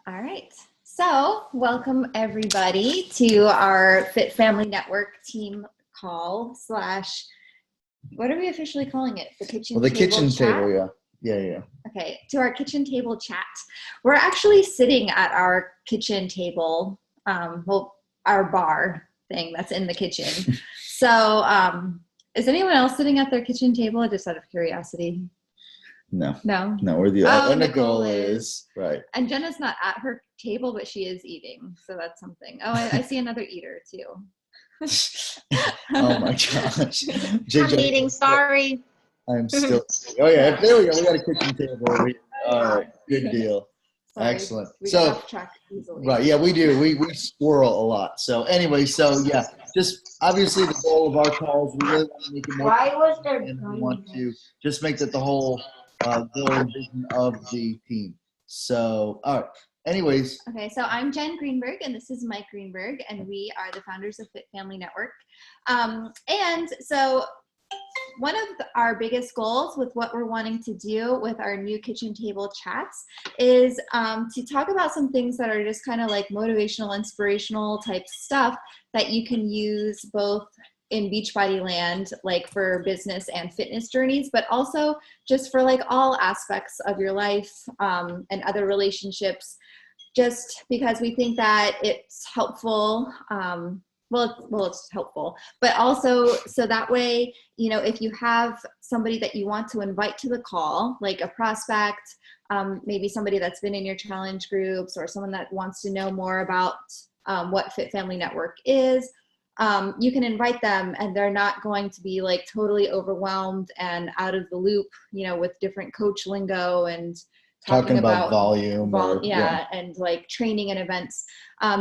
All right. So welcome everybody to our Fit Family Network team call slash, what are we officially calling it? The kitchen the table kitchen chat? table, yeah. Okay, to our kitchen table chat. We're actually sitting at our kitchen table, our bar thing that's in the kitchen. So is anyone else sitting at their kitchen table, just out of curiosity? No, we're the Nicole is right. And Jenna's not at her table, but she is eating, so that's something. Oh, I see another eater too. Oh my gosh. I'm eating, sorry. I'm still. Oh yeah, there we go. We got a kitchen table. All right, good deal. Sorry, excellent. We get off track easily. Right, yeah, we do. We squirrel a lot. So anyway, just obviously the goal of our calls, we really want to make it more. Why was there? And we want to just make that the whole goal and vision of the team. So, all right. Anyways. Okay, so I'm Jen Greenberg, and this is Mike Greenberg, and we are the founders of Fit Family Network. And so one of our biggest goals with what we're wanting to do with our new kitchen table chats is to talk about some things that are just kind of like motivational, inspirational type stuff that you can use both in Beachbody land, like for business and fitness journeys, but also just for like all aspects of your life and other relationships, just because we think that it's helpful. It's helpful, but also so that way, if you have somebody that you want to invite to the call, like a prospect, maybe somebody that's been in your challenge groups or someone that wants to know more about what Fit Family Network is, you can invite them and they're not going to be like totally overwhelmed and out of the loop, with different coach lingo and talking about volume. And like training and events.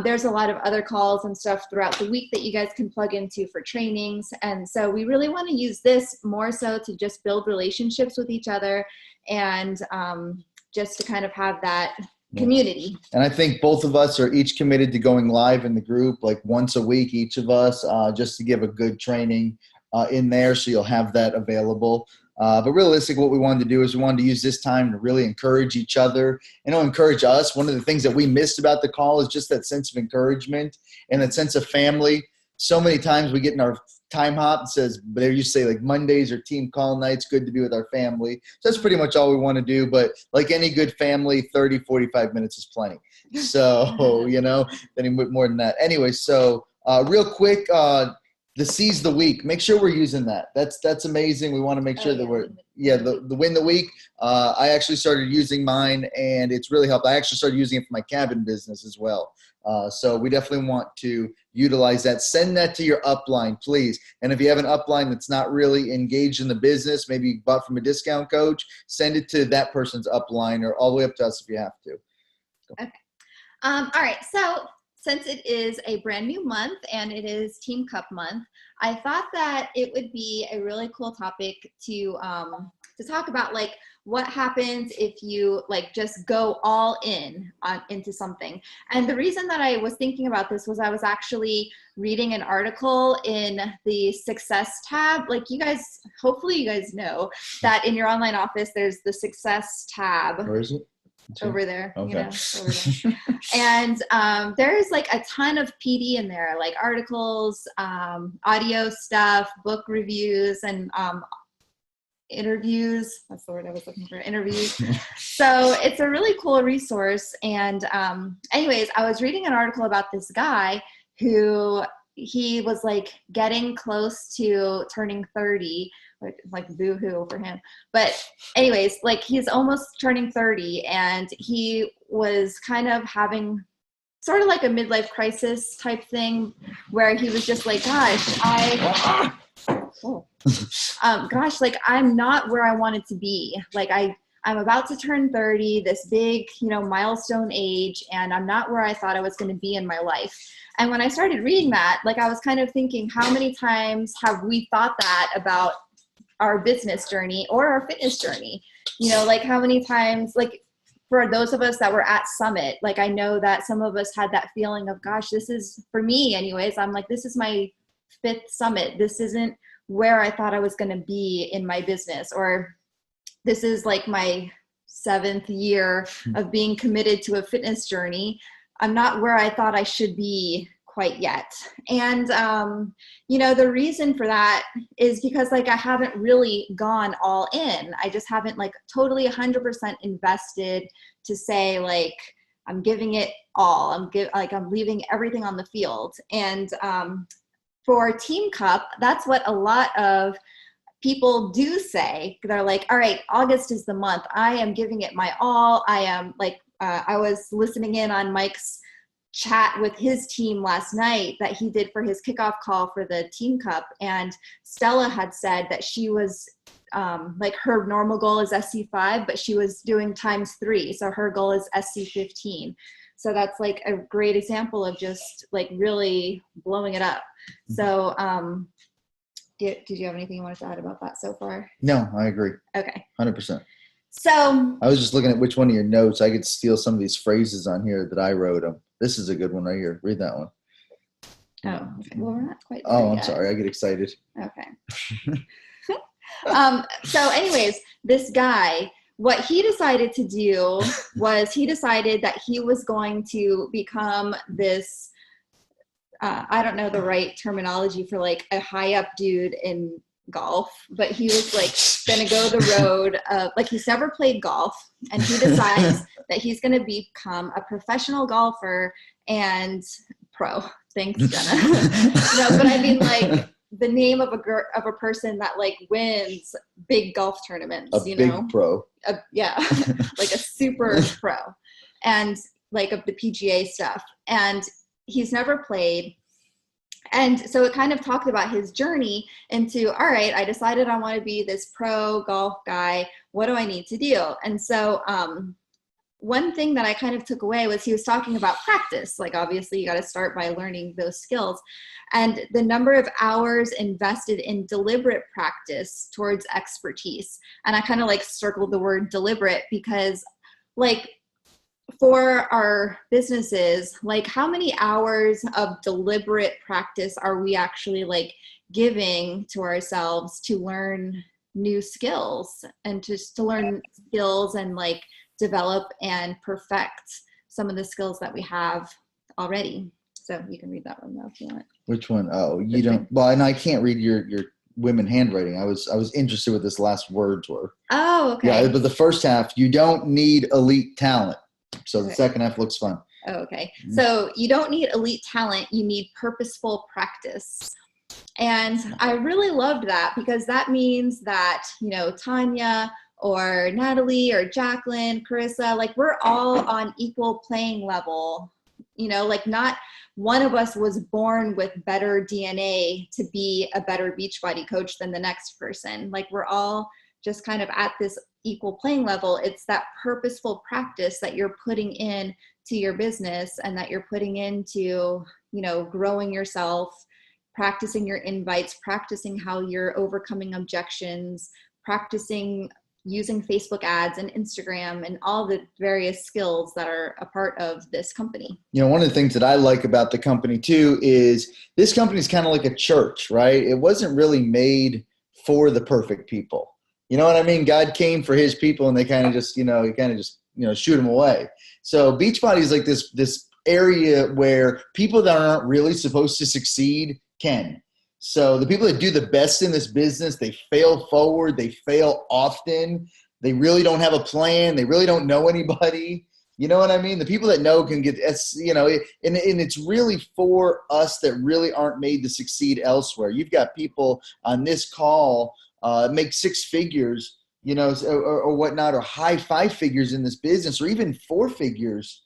There's a lot of other calls and stuff throughout the week that you guys can plug into for trainings. And so we really want to use this more so to just build relationships with each other and just to kind of have that community. And I think both of us are each committed to going live in the group like once a week, each of us, just to give a good training in there. So you'll have that available. But realistically, what we wanted to do is we wanted to use this time to really encourage each other and encourage us. One of the things that we missed about the call is just that sense of encouragement and that sense of family. So many times we get in our time hop, it says, there you say like Mondays or team call nights, good to be with our family. So that's pretty much all we want to do. But like any good family, 30, 45 minutes is plenty. So, any more than that. Anyway, so real quick, the seize the week. Make sure we're using that. That's amazing. We want to make sure that we're the win the week. I actually started using mine and it's really helped. I actually started using it for my cabin business as well. So we definitely want to utilize that. Send that to your upline, please. And if you have an upline that's not really engaged in the business, maybe you bought from a discount coach, send it to that person's upline or all the way up to us if you have to. Okay. All right. So since it is a brand new month and it is Team Cup month, I thought that it would be a really cool topic to talk about, like what happens if you like just go all in into something. And the reason that I was thinking about this was I was actually reading an article in the success tab. Like hopefully you guys know that in your online office, there's the success tab. Where is it? Over there, okay. Over there. And there's like a ton of PD in there, like articles, audio stuff, book reviews, and interviews. That's the word I was looking for, interviews. So it's a really cool resource. And anyways, I was reading an article about this guy who he was like getting close to turning 30, like boo-hoo for him. But anyways, like he's almost turning 30 and he was kind of having sort of like a midlife crisis type thing where he was just like, gosh, like I'm not where I wanted to be. Like I'm about to turn 30, this big, milestone age, and I'm not where I thought I was going to be in my life. And when I started reading that, like I was kind of thinking, how many times have we thought that about our business journey or our fitness journey? Like how many times, like for those of us that were at Summit, like I know that some of us had that feeling of, gosh, this is, for me anyways, I'm like, this is my 5th Summit. This isn't where I thought I was going to be in my business, or this is like my 7th year of being committed to a fitness journey. I'm not where I thought I should be quite yet. And, the reason for that is because like, I haven't really gone all in. I just haven't like totally 100% invested to say like, I'm giving it all. I'm leaving everything on the field. And, for Team Cup, that's what a lot of people do say. They're like, all right, August is the month. I am giving it my all. I am like, I was listening in on Mike's chat with his team last night that he did for his kickoff call for the Team Cup. And Stella had said that she was like her normal goal is SC5, but she was doing ×3. So her goal is SC15. So that's like a great example of just like really blowing it up. So did you have anything you wanted to add about that so far? No, I agree. Okay. 100%. So I was just looking at which one of your notes. I could steal some of these phrases on here that I wrote them. This is a good one right here. Read that one. Oh, okay. Well, we're not quite there Oh, I'm yet. sorry. I get excited. Okay. So anyways, this guy, what he decided to do was he decided that he was going to become this, I don't know the right terminology for like a high up dude in golf, but he was like going to go the road of like, he's never played golf, and he decides that he's going to become a professional golfer and pro. Thanks, Jenna. No, but I mean like the name of a person that like wins big golf tournaments, a big pro. Yeah, like a super pro, and like of the PGA stuff. And he's never played. And so it kind of talked about his journey into, all right, I decided I want to be this pro golf guy. What do I need to do? And so one thing that I kind of took away was he was talking about practice. Like, obviously, you got to start by learning those skills. And the number of hours invested in deliberate practice towards expertise. And I kind of like circled the word deliberate because like, for our businesses, like how many hours of deliberate practice are we actually like giving to ourselves to learn new skills and just to learn skills and like develop and perfect some of the skills that we have already. So you can read that one though if you want. Which one? Oh, you don't. Well, and I can't read your women handwriting. I was interested what this last words were. Oh, okay. Yeah, but the first half, you don't need elite talent. So Okay. The second half looks fun. Oh, okay. So you don't need elite talent. You need purposeful practice. And I really loved that because that means that, Tanya or Natalie or Jacqueline, Carissa, like we're all on equal playing level, like not one of us was born with better DNA to be a better Beachbody coach than the next person. Like we're all just kind of at this equal playing level. It's that purposeful practice that you're putting in to your business and that you're putting into, growing yourself, practicing your invites, practicing how you're overcoming objections, practicing using Facebook ads and Instagram and all the various skills that are a part of this company. One of the things that I like about the company too is this company is kind of like a church, right? It wasn't really made for the perfect people. You know what I mean? God came for his people and they kind of just, shoot them away. So Beachbody is like this area where people that aren't really supposed to succeed can. So the people that do the best in this business, they fail forward, they fail often. They really don't have a plan. They really don't know anybody. You know what I mean? The people that know can get, and it's really for us that really aren't made to succeed elsewhere. You've got people on this call make 6 figures, or whatnot, or high 5 figures in this business, or even 4 figures.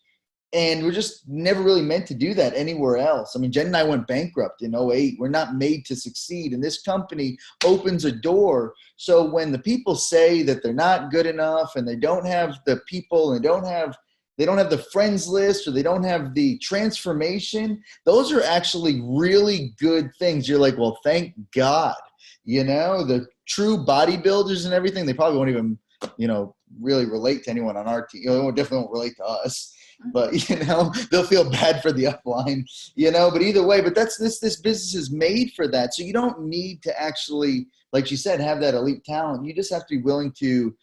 And we're just never really meant to do that anywhere else. I mean, Jen and I went bankrupt in 2008. We're not made to succeed. And this company opens a door. So when the people say that they're not good enough and they don't have the people and they don't have the friends list or they don't have the transformation, those are actually really good things. You're like, well, thank God. The true bodybuilders and everything, they probably won't even, really relate to anyone on our team. They definitely won't relate to us. But, they'll feel bad for the upline, but either way, but this business is made for that. So you don't need to actually like you said, have that elite talent. You just have to be willing to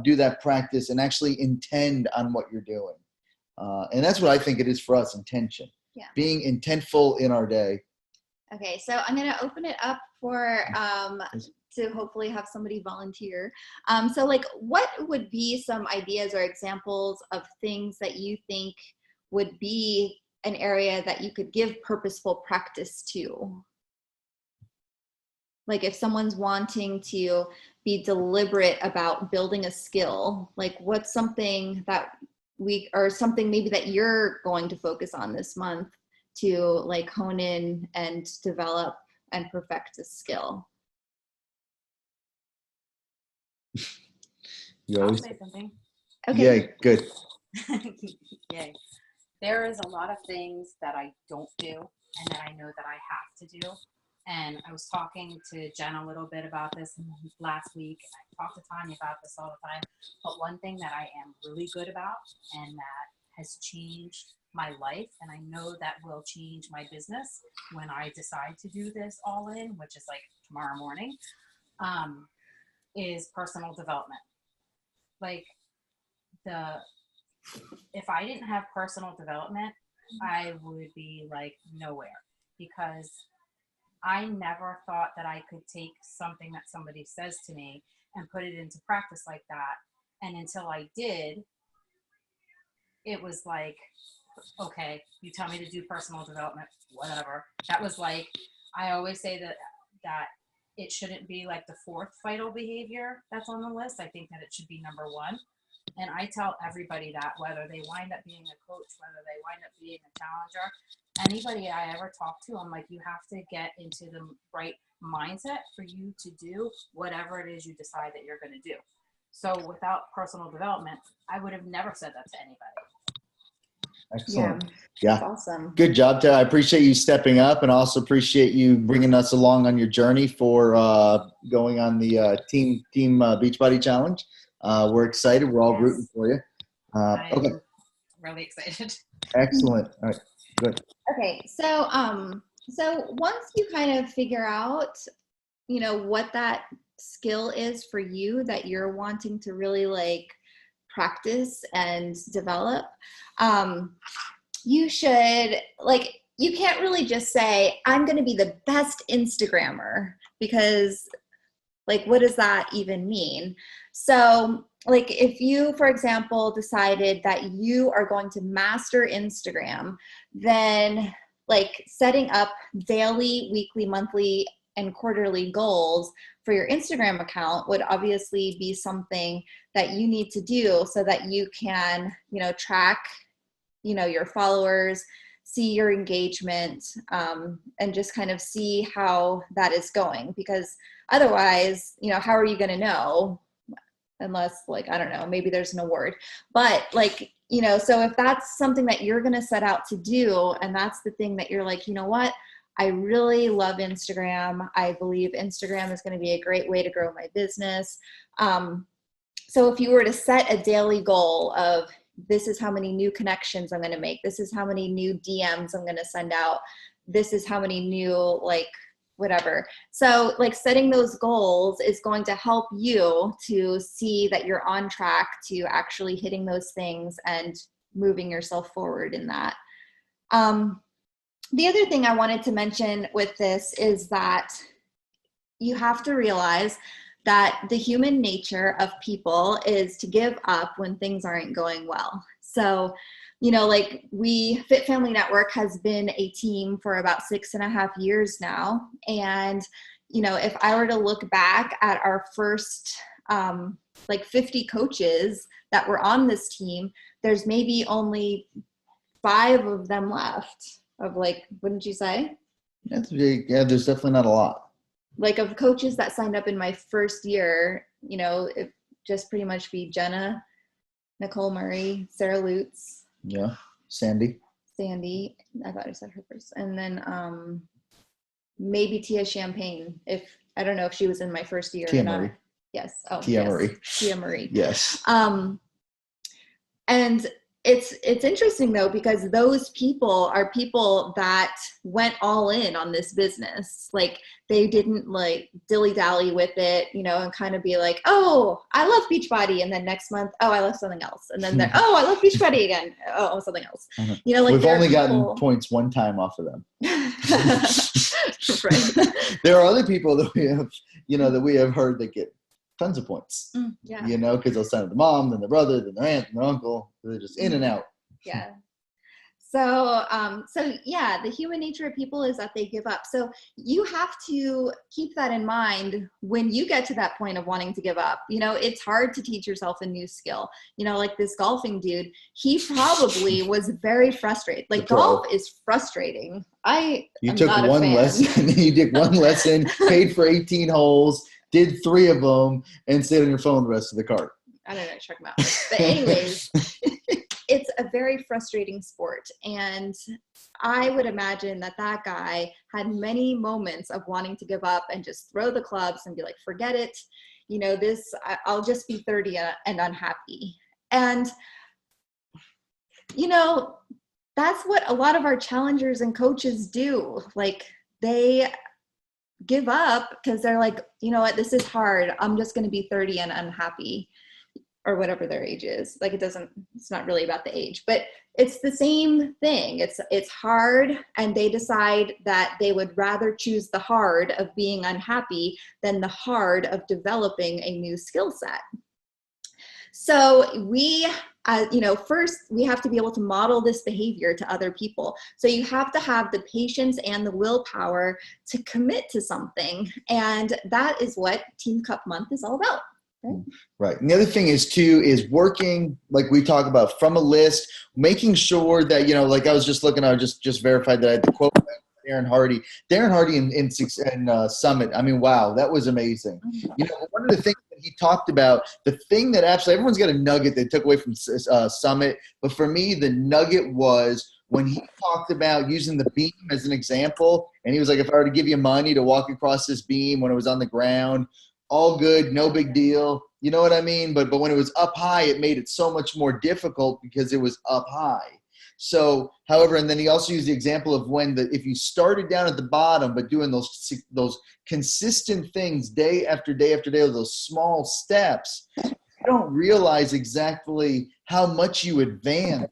do that practice and actually intend on what you're doing. And that's what I think it is for us, intention. Yeah. Being intentful in our day. Okay, so I'm going to open it up for to hopefully have somebody volunteer. So like, what would be some ideas or examples of things that you think would be an area that you could give purposeful practice to? Like if someone's wanting to be deliberate about building a skill, like what's something that or something maybe that you're going to focus on this month to like hone in and develop and perfect a skill? I'll say something. Okay. Yeah, good. Yay. There is a lot of things that I don't do and that I know that I have to do. And I was talking to Jen a little bit about this last week. And I talk to Tanya about this all the time. But one thing that I am really good about and that has changed my life, and I know that will change my business when I decide to do this all in, which is like tomorrow morning, is personal development. Like if I didn't have personal development, I would be like nowhere, because I never thought that I could take something that somebody says to me and put it into practice like that. And until I did, it was like, okay, you tell me to do personal development, whatever. That was like, I always say that it shouldn't be like the fourth vital behavior that's on the list. I think that it should be number one. And I tell everybody that, whether they wind up being a coach, whether they wind up being a challenger, anybody I ever talk to, I'm like, you have to get into the right mindset for you to do whatever it is you decide that you're going to do. So without personal development, I would have never said that to anybody. Excellent. Yeah. That's awesome. Good job, Tara. I appreciate you stepping up, and also appreciate you bringing us along on your journey for going on the Team Beachbody Challenge. We're excited. We're all rooting for you. Okay. Really excited. Excellent. All right. Good. Okay. So once you kind of figure out, what that skill is for you that you're wanting to really like practice and develop, you should you can't really just say, I'm going to be the best Instagrammer, because what does that even mean? So if you, for example, decided that you are going to master Instagram, then setting up daily, weekly, monthly, and quarterly goals for your Instagram account would obviously be something that you need to do so that you can, track, your followers, see your engagement, and just kind of see how that is going. Because otherwise, how are you going to know? Unless I don't know, maybe there's an award, but so if that's something that you're going to set out to do, and that's the thing that you're like, what, I really love Instagram. I believe Instagram is going to be a great way to grow my business. So if you were to set a daily goal of, this is how many new connections I'm going to make, this is how many new DMs I'm going to send out, this is how many new, whatever. So setting those goals is going to help you to see that you're on track to actually hitting those things and moving yourself forward in that. The other thing I wanted to mention with this is that you have to realize that the human nature of people is to give up when things aren't going well. So, Fit Family Network has been a team for about 6.5 years now. And, if I were to look back at our first 50 coaches that were on this team, there's maybe only 5 of them left. Of wouldn't you say? That's big. Yeah, there's definitely not a lot. Of coaches that signed up in my first year, it just pretty much be Jenna, Nicole Murray, Sarah Lutz. Yeah. Sandy. I thought I said her first. And then maybe Tia Champagne. I don't know if she was in my first year Tia or not. Murray. Yes. Tia Murray. Tia Murray. Yes. And it's interesting though, because those people are people that went all in on this business. Like they didn't like dilly-dally with it, you know, and kind of be like, oh, I love Beachbody. And then next month, oh, I love something else. And then they're, oh, I love Beachbody again. Oh, something else. You know, like we've only gotten points one time off of them. Right. There are other people that we have, you know, that we have heard that get tons of points, Yeah. you know, because they'll send it to the mom, then the brother, then their aunt, and their uncle. They're just in and out. Yeah. So, so yeah, the human nature of people is that they give up. So you have to keep that in mind when you get to that point of wanting to give up. You know, it's hard to teach yourself a new skill. You know, like this golfing dude, he probably was very frustrated. Like golf is frustrating. You took one lesson, you did one lesson, paid for 18 holes, did 3 of them, and stayed on your phone the rest of the cart. I don't know, check them out. But anyways, it's a very frustrating sport. And I would imagine that that guy had many moments of wanting to give up and just throw the clubs and be like, forget it. You know, I'll just be 30 and unhappy. And, you know, that's what a lot of our challengers and coaches do. Like they give up because they're like, you know what, this is hard. I'm just going to be 30 and unhappy, or whatever their age is. Like it's not really about the age, but it's the same thing. It's hard, and they decide that they would rather choose the hard of being unhappy than the hard of developing a new skill set. So we, you know, first we have to be able to model this behavior to other people. So you have to have the patience and the willpower to commit to something. And that is what Team Cup Month is all about. Right. And the other thing is too, is working, like we talk about, from a list, making sure that, you know, like I was just looking, I just verified that I had the quote Darren Hardy in Summit. I mean, wow, that was amazing. You know, one of the things that he talked about, the thing that absolutely everyone's got a nugget they took away from Summit, but for me, the nugget was when he talked about using the beam as an example, and he was like, if I were to give you money to walk across this beam when it was on the ground, all good, no big deal. You know what I mean? But when it was up high, it made it so much more difficult because it was up high. So, however, and then he also used the example of if you started down at the bottom, but doing those consistent things day after day after day, those small steps, you don't realize exactly how much you advance.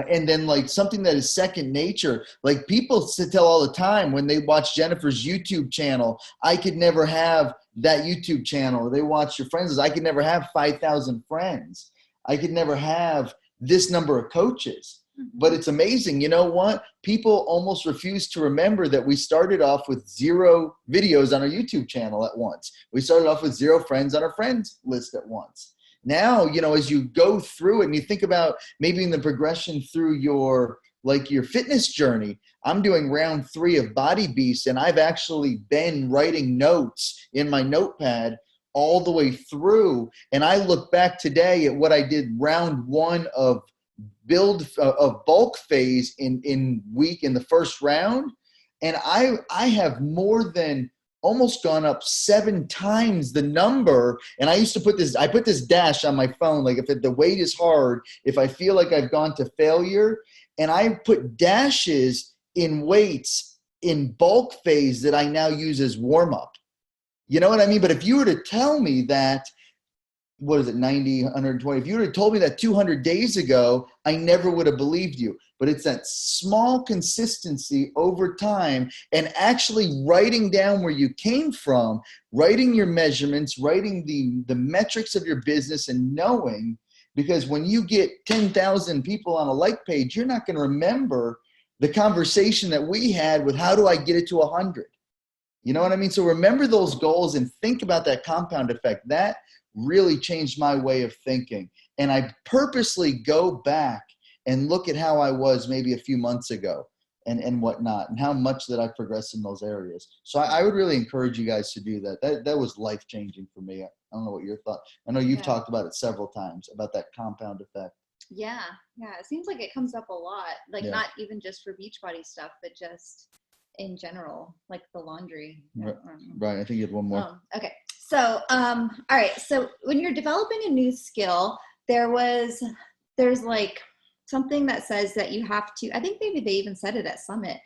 And then like something that is second nature, like people tell all the time when they watch Jennifer's YouTube channel, I could never have that YouTube channel. Or they watch your friends, I could never have 5,000 friends. I could never have this number of coaches. But it's amazing. You know what? People almost refuse to remember that we started off with 0 videos on our YouTube channel at once. We started off with 0 friends on our friends list at once. Now, you know, as you go through it and you think about maybe in the progression through your fitness journey, I'm doing round 3 of Body Beast, and I've actually been writing notes in my notepad all the way through. And I look back today at what I did round 1 of bulk phase in the first round. And I have more than almost gone up 7 times the number. And I put this dash on my phone, like if the weight is hard, if I feel like I've gone to failure, and I put dashes in weights in bulk phase that I now use as warm up. You know what I mean? But if you were to tell me that, what is it, 90, 120, if you would have told me that 200 days ago, I never would have believed you. But it's that small consistency over time, and actually writing down where you came from, writing your measurements, writing the metrics of your business, and knowing, because when you get 10,000 people on a like page, you're not going to remember the conversation that we had with how do I get it to 100? You know what I mean? So remember those goals and think about that compound effect. That really changed my way of thinking. And I purposely go back and look at how I was maybe a few months ago and whatnot, and how much that I've progressed in those areas. So I would really encourage you guys to do that. That was life-changing for me. I don't know what your thought. I know you've talked about it several times, about that compound effect. Yeah. It seems like it comes up a lot, like not even just for Beachbody stuff, but just in general, like the laundry. Right. I think you had one more. Okay. So, all right. So when you're developing a new skill, there's like something that says that you have to, I think maybe they even said it at Summit,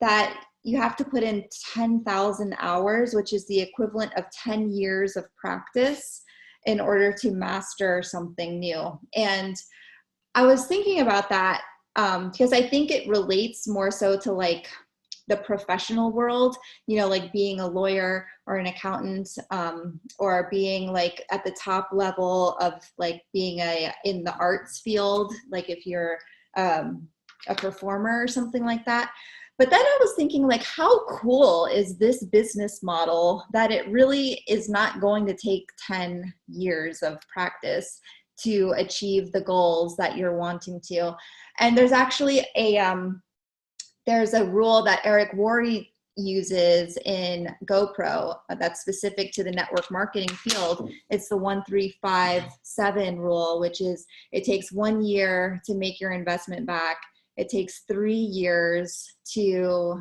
that you have to put in 10,000 hours, which is the equivalent of 10 years of practice in order to master something new. And I was thinking about that because I think it relates more so to like the professional world, you know, like being a lawyer or an accountant, or being like at the top level of like being in the arts field, like if you're a performer or something like that. But then I was thinking, like, how cool is this business model that it really is not going to take 10 years of practice to achieve the goals that you're wanting to. And there's actually there's a rule that Eric Worre uses in GoPro that's specific to the network marketing field. It's the 1357 rule, which is it takes 1 year to make your investment back. It takes 3 years to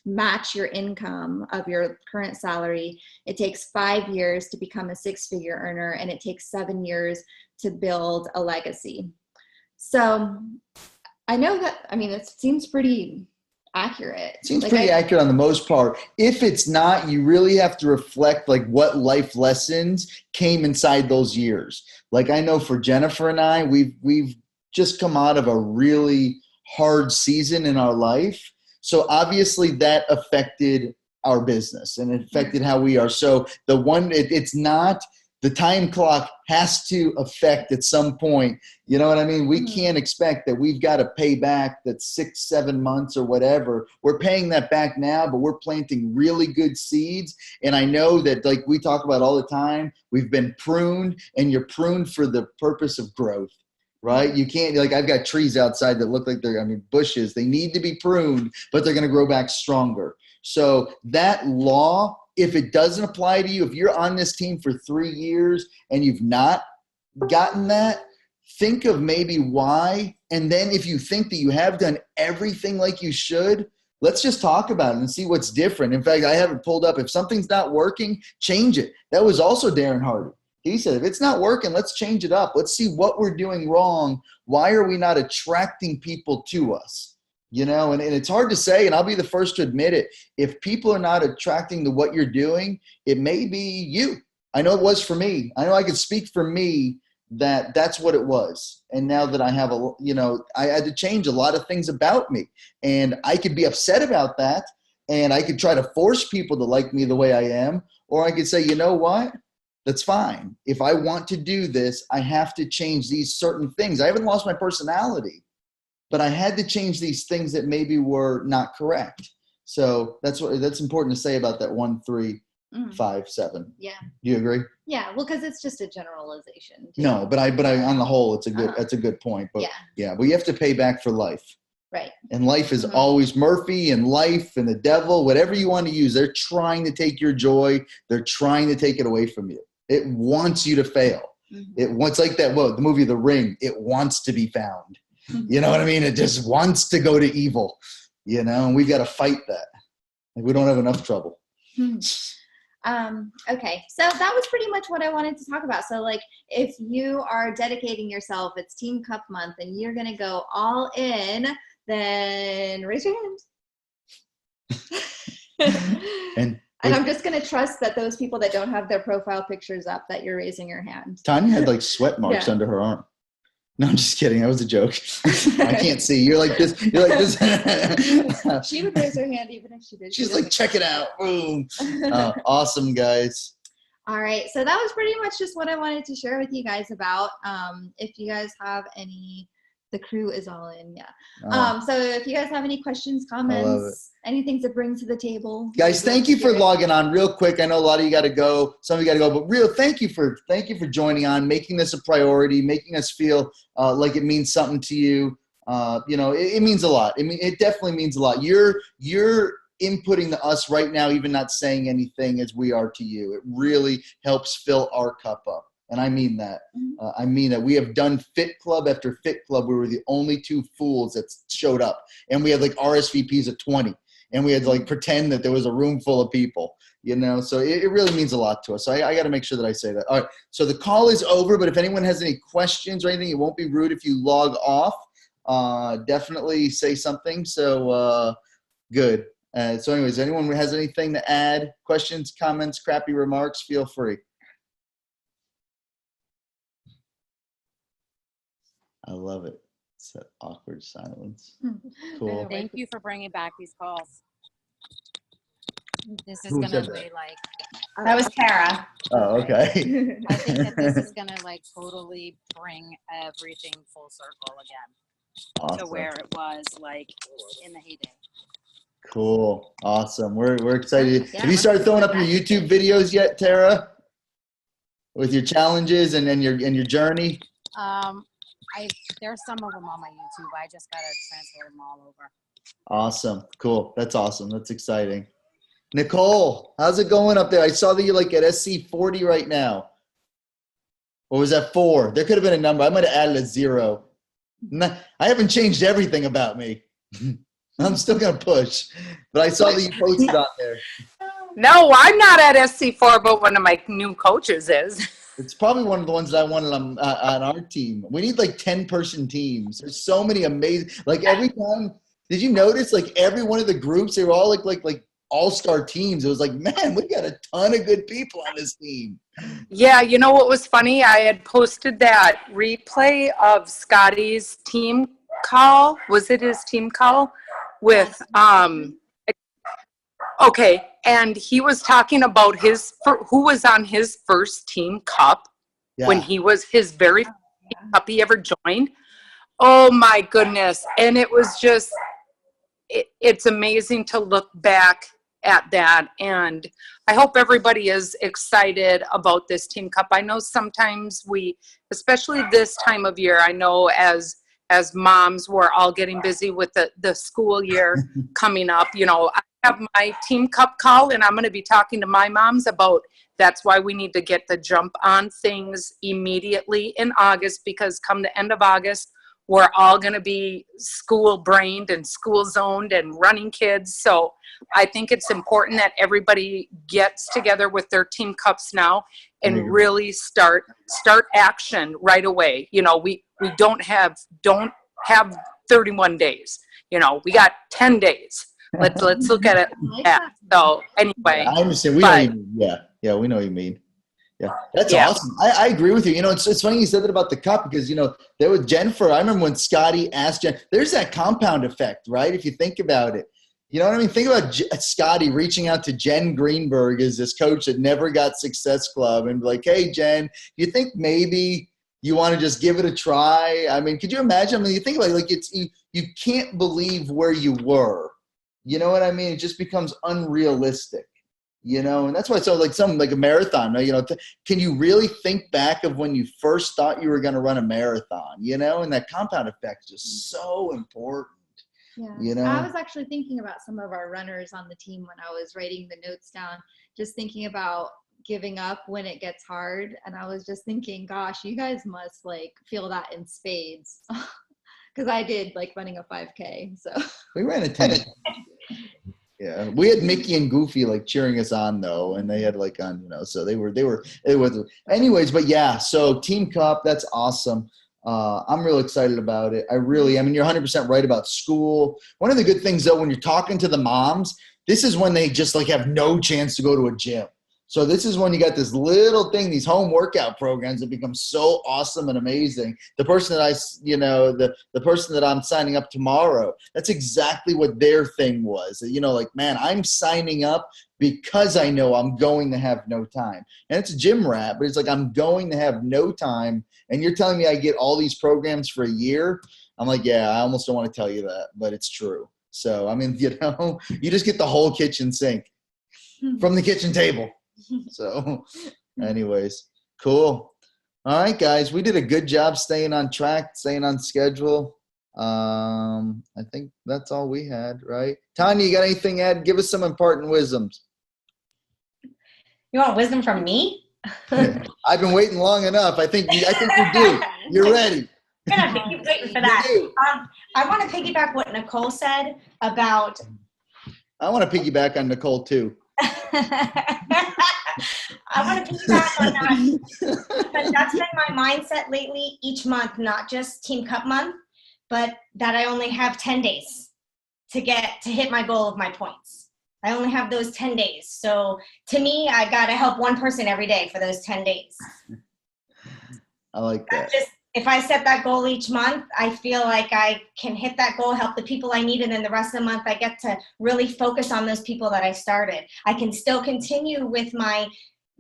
match your income of your current salary. It takes 5 years to become a 6-figure earner, and it takes 7 years to build a legacy. So I know that, I mean, it seems pretty accurate. It seems like pretty accurate on the most part. If it's not, you really have to reflect like what life lessons came inside those years. Like I know for Jennifer and I, we've just come out of a really hard season in our life. So obviously that affected our business and it affected how we are. So it's not, the time clock has to affect at some point. You know what I mean? We can't expect that we've got to pay back that 6-7 months or whatever. We're paying that back now, but we're planting really good seeds. And I know that like we talk about all the time, we've been pruned, and you're pruned for the purpose of growth. Right? You can't, like, I've got trees outside that look like bushes. They need to be pruned, but they're going to grow back stronger. So that law, if it doesn't apply to you, if you're on this team for 3 years and you've not gotten that, think of maybe why. And then if you think that you have done everything like you should, let's just talk about it and see what's different. In fact, I have it pulled up. If something's not working, change it. That was also Darren Hardy. He said, if it's not working, let's change it up. Let's see what we're doing wrong. Why are we not attracting people to us? You know, and it's hard to say, and I'll be the first to admit it. If people are not attracting to what you're doing, it may be you. I know it was for me. I know I could speak for me that that's what it was. And now that I have I had to change a lot of things about me. And I could be upset about that. And I could try to force people to like me the way I am. Or I could say, you know what? That's fine. If I want to do this, I have to change these certain things. I haven't lost my personality, but I had to change these things that maybe were not correct. So that's important to say about that 1357. Yeah. Do you agree? Yeah. Well, because it's just a generalization. Too. No, but I on the whole, that's a good point. But yeah, we have to pay back for life. Right. And life is always Murphy and life and the devil, whatever you want to use. They're trying to take your joy. They're trying to take it away from you. It wants you to fail. It wants like that. The movie The Ring. It wants to be found. You know what I mean? It just wants to go to evil. You know, and we've got to fight that. Like we don't have enough trouble. Okay, so that was pretty much what I wanted to talk about. So like if you are dedicating yourself, it's Team Cup month and you're going to go all in, then raise your hand. And I'm just going to trust that those people that don't have their profile pictures up, that you're raising your hand. Tanya had like sweat marks under her arm. No, I'm just kidding. That was a joke. I can't see. You're like this. You're like this. She would raise her hand even if she did. She's like, check it out. Boom. Awesome, guys. All right. So that was pretty much just what I wanted to share with you guys about. If you guys have any, the crew is all in. Yeah. So if you guys have any questions, comments, anything to bring to the table. Guys, thank you for logging on real quick. I know a lot of you got to go. Some of you got to go, but thank you for joining on, making this a priority, making us feel like it means something to you. It means a lot. I mean, it definitely means a lot. You're inputting to us right now, even not saying anything as we are to you. It really helps fill our cup up. And I mean that. I mean that. We have done Fit Club after Fit Club. We were the only 2 fools that showed up. And we had like RSVPs of 20. And we had to like pretend that there was a room full of people. you know, so it really means a lot to us. So I got to make sure that I say that. All right. So the call is over, but if anyone has any questions or anything, it won't be rude if you log off. Definitely say something. So good. So anyways, anyone who has anything to add, questions, comments, crappy remarks, feel free. I love it. It's that awkward silence. Cool. Thank you for bringing back these calls. This is Who going to said that? be like, That was Tara. Oh, okay. I think that this is going to like totally bring everything full circle again Awesome. to where it was like in the heyday. Cool. Awesome. We're excited. Yeah, Have you started throwing up your let's YouTube videos yet, Tara? With your challenges and your journey? There's some of them on my YouTube. I just got to transfer them all over. Awesome. Cool. That's awesome. That's exciting. Nicole, how's it going up there? I saw that you're like at SC 40 right now. Or was that 4? There could have been a number. I might have added a 0. I haven't changed everything about me. I'm still going to push. But I saw that you posted on there. No, I'm not at SC4, but one of my new coaches is. It's probably one of the ones that I wanted on our team. We need like 10-person teams. There's so many amazing. Like every time, did you notice? Like every one of the groups, they were all like all-star teams. It was like, man, we got a ton of good people on this team. Yeah, you know what was funny? I had posted that replay of Scotty's team call. Was it his team call? With okay, and he was talking about who was on his first team cup when he was his very first cup he ever joined. Oh my goodness. And it was just, it's amazing to look back at that. And I hope everybody is excited about this team cup. I know sometimes especially this time of year, I know as moms, we're all getting busy with the school year coming up. You know, I have my team cup call, and I'm going to be talking to my moms about that's why we need to get the jump on things immediately in August, because come the end of August, we're all going to be school brained and school zoned and running kids. So I think it's important that everybody gets together with their team cups now and really start action right away. You know, we don't have 31 days. You know, we got 10 days. Let's look at it. So anyway, yeah, I understand. We know what you mean. Yeah, we know what you mean. Yeah, that's awesome. I agree with you. You know, it's funny you said that about the cup, because, you know, there was Jennifer. I remember when Scotty asked Jen, there's that compound effect, right? If you think about it, you know what I mean? Think about Scotty reaching out to Jen Greenberg as this coach that never got Success Club and be like, hey, Jen, do you think maybe you want to just give it a try? I mean, could you imagine? I mean, you think about it, like you can't believe where you were. You know what I mean? It just becomes unrealistic. You know, and that's why it's like something like a marathon. You know, can you really think back of when you first thought you were going to run a marathon? You know, and that compound effect is just so important. Yeah. You know, I was actually thinking about some of our runners on the team when I was writing the notes down, just thinking about giving up when it gets hard. And I was just thinking, gosh, you guys must like feel that in spades. Because I did like running a 5K. So we ran a 10. Yeah, we had Mickey and Goofy like cheering us on though, and they had like on, you know, so it was anyways. But yeah, so Team Cup, that's awesome. I'm real excited about it. I mean, you're 100% right about school. One of the good things though, when you're talking to the moms, this is when they just like have no chance to go to a gym. So this is when you got this little thing, these home workout programs that become so awesome and amazing. The person that the person that I'm signing up tomorrow, that's exactly what their thing was. You know, like, man, I'm signing up because I know I'm going to have no time. And it's a gym rat, but it's like, I'm going to have no time. And you're telling me I get all these programs for a year? I'm like, yeah, I almost don't want to tell you that, but it's true. So, I mean, you know, you just get the whole kitchen sink from the kitchen table. So anyways, cool. All right, guys, we did a good job staying on track, staying on schedule. I think that's all we had, right? Tanya, you got anything to add? Give us some important wisdoms. You want wisdom from me? I've been waiting long enough. I think you do. You're ready. I'm gonna keep waiting for that. I want to piggyback what Nicole said about. I want to piggyback on Nicole too. I want to piggyback on that because that's been my mindset lately each month, not just Team Cup month, but that I only have 10 days to hit my goal of my points. I only have those 10 days. So to me, I got to help one person every day for those 10 days. I like that. If I set that goal each month, I feel like I can hit that goal, help the people I need, and then the rest of the month I get to really focus on those people that I started. I can still continue with my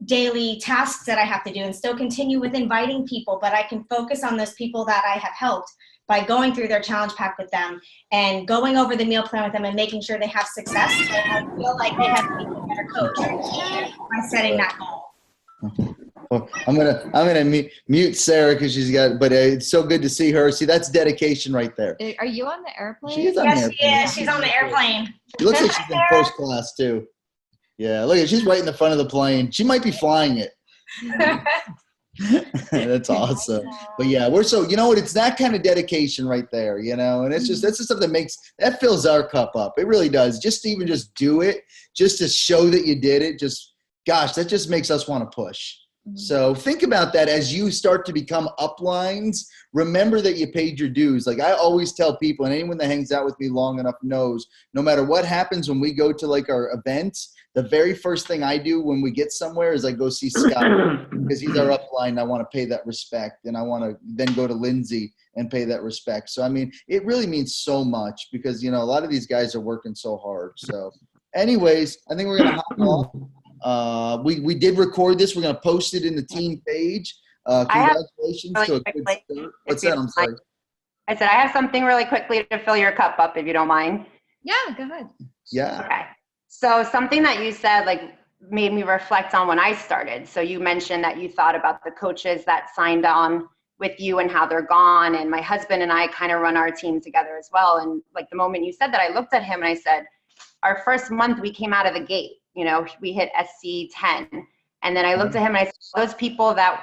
daily tasks that I have to do and still continue with inviting people, but I can focus on those people that I have helped by going through their challenge pack with them and going over the meal plan with them and making sure they have success. So I feel like they have become a better coach by setting that goal. I'm gonna mute Sarah because she's got. But it's so good to see her. See, that's dedication right there. Are you on the airplane? She is on the airplane. She is. She's on the airplane. She looks like she's in first class too. Yeah, look at she's right in the front of the plane. She might be flying it. That's awesome. But yeah, we're so, you know what, it's that kind of dedication right there, you know, and it's just, that's the stuff that fills our cup up. It really does. Just to even just do it, just to show that you did it, just, gosh, that just makes us want to push. So think about that as you start to become uplines. Remember that you paid your dues. Like I always tell people, and anyone that hangs out with me long enough knows, no matter what happens when we go to like our events, the very first thing I do when we get somewhere is I go see Scott because he's our upline. And I want to pay that respect, and I want to then go to Lindsay and pay that respect. So I mean, it really means so much because you know a lot of these guys are working so hard. So, anyways, I think we're gonna hop off. We did record this. We're gonna post it in the team page. Congratulations to a good start. What's that? I'm sorry. I said I have something really quickly to fill your cup up, if you don't mind. Yeah, go ahead. Yeah. Okay. So something that you said like made me reflect on when I started. So you mentioned that you thought about the coaches that signed on with you and how they're gone. And my husband and I kind of run our team together as well. And like the moment you said that, I looked at him and I said, our first month we came out of the gate, you know, we hit SC 10. And then I looked at him and I said, those people that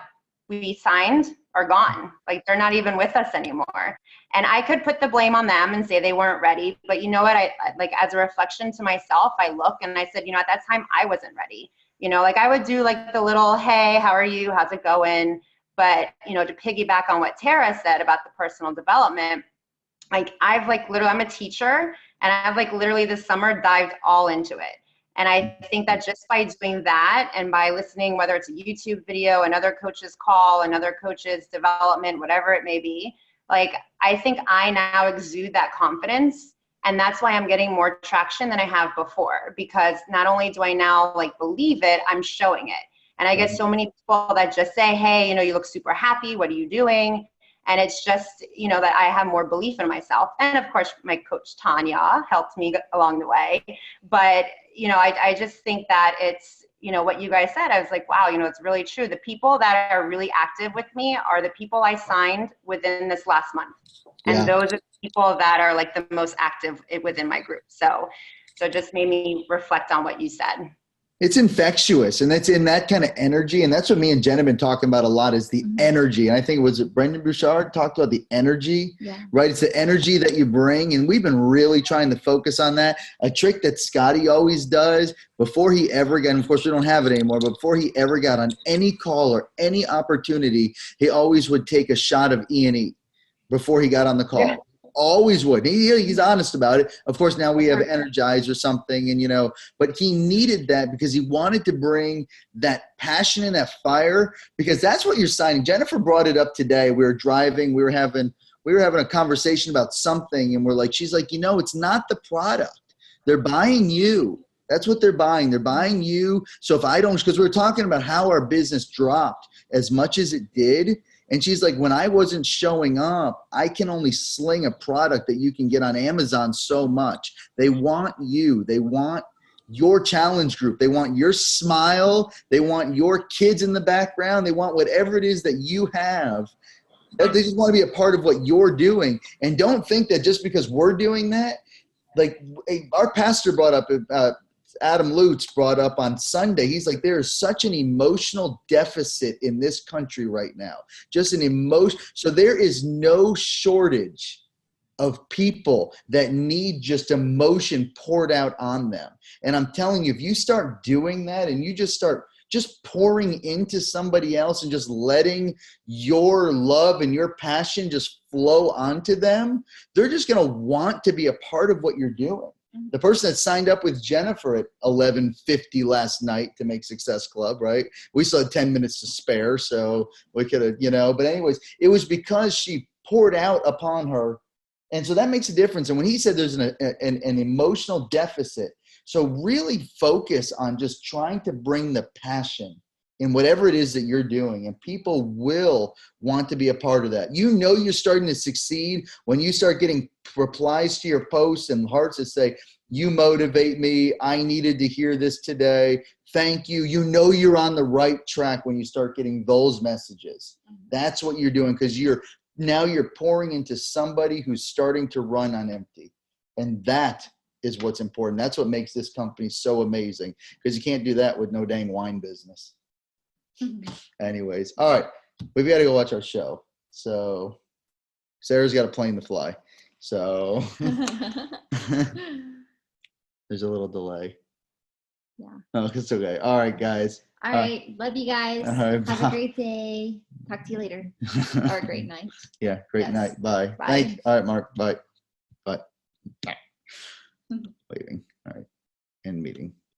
we signed are gone. Like they're not even with us anymore. And I could put the blame on them and say they weren't ready. But you know what? I like as a reflection to myself, I look and I said, you know, at that time I wasn't ready. You know, like I would do like the little, hey, how are you? How's it going? But, you know, to piggyback on what Tara said about the personal development, like I've like literally, I'm a teacher and I've like literally this summer dived all into it. And I think that just by doing that and by listening, whether it's a YouTube video, another coach's call, another coach's development, whatever it may be, like I think I now exude that confidence. And that's why I'm getting more traction than I have before, because not only do I now like believe it, I'm showing it. And I get so many people that just say, hey, you know, you look super happy. What are you doing? And it's just, you know, that I have more belief in myself. And of course, my coach, Tanya, helped me along the way. But, you know, I just think that it's, you know, what you guys said, I was like, wow, you know, it's really true. The people that are really active with me are the people I signed within this last month. And those are the people that are like the most active within my group. So it just made me reflect on what you said. It's infectious, and that's in that kind of energy. And that's what me and Jen have been talking about a lot is the energy. And I think it Brendan Bouchard talked about the energy, right? It's the energy that you bring. And we've been really trying to focus on that. A trick that Scotty always does before he ever got, and of course we don't have it anymore, but before he ever got on any call or any opportunity, he always would take a shot of E&E before he got on the call. Yeah. Always would. He's honest about it. Of course, now we have Energize or something, and you know, but he needed that because he wanted to bring that passion and that fire, because that's what you're signing. Jennifer brought it up today. We were driving. We were having a conversation about something, and we're like, she's like, you know, it's not the product. They're buying you. That's what they're buying. They're buying you. So if I don't, because we were talking about how our business dropped as much as it did. And she's like, when I wasn't showing up, I can only sling a product that you can get on Amazon so much. They want you. They want your challenge group. They want your smile. They want your kids in the background. They want whatever it is that you have. They just want to be a part of what you're doing. And don't think that just because we're doing that, like our pastor brought up, Adam Lutz brought up on Sunday, he's like, there is such an emotional deficit in this country right now. Just an emotion. So there is no shortage of people that need just emotion poured out on them. And I'm telling you, if you start doing that and you just start just pouring into somebody else and just letting your love and your passion just flow onto them, they're just going to want to be a part of what you're doing. The person that signed up with Jennifer at 11:50 last night to make Success Club, right? We still had 10 minutes to spare, so we could have, but anyways, it was because she poured out upon her. And so that makes a difference. And when he said there's an emotional deficit, so really focus on just trying to bring the passion in whatever it is that you're doing, and people will want to be a part of that. You're starting to succeed when you start getting replies to your posts and hearts that say, you motivate me, I needed to hear this today, thank you. You're on the right track when you start getting those messages. That's what you're doing, because you're pouring into somebody who's starting to run on empty. And that is what's important. That's what makes this company so amazing, because you can't do that with no dang wine business. Anyways, all right, we've got to go watch our show. So Sarah's got a plane to fly. So there's a little delay. Yeah. Oh, it's okay. All right, guys. All right. Love you guys. Right, have a great day. Talk to you later. Or a great night. Yeah, great night. Bye. Bye. Thank you. All right, Mark. Bye. Bye. Waiting. All right. End meeting.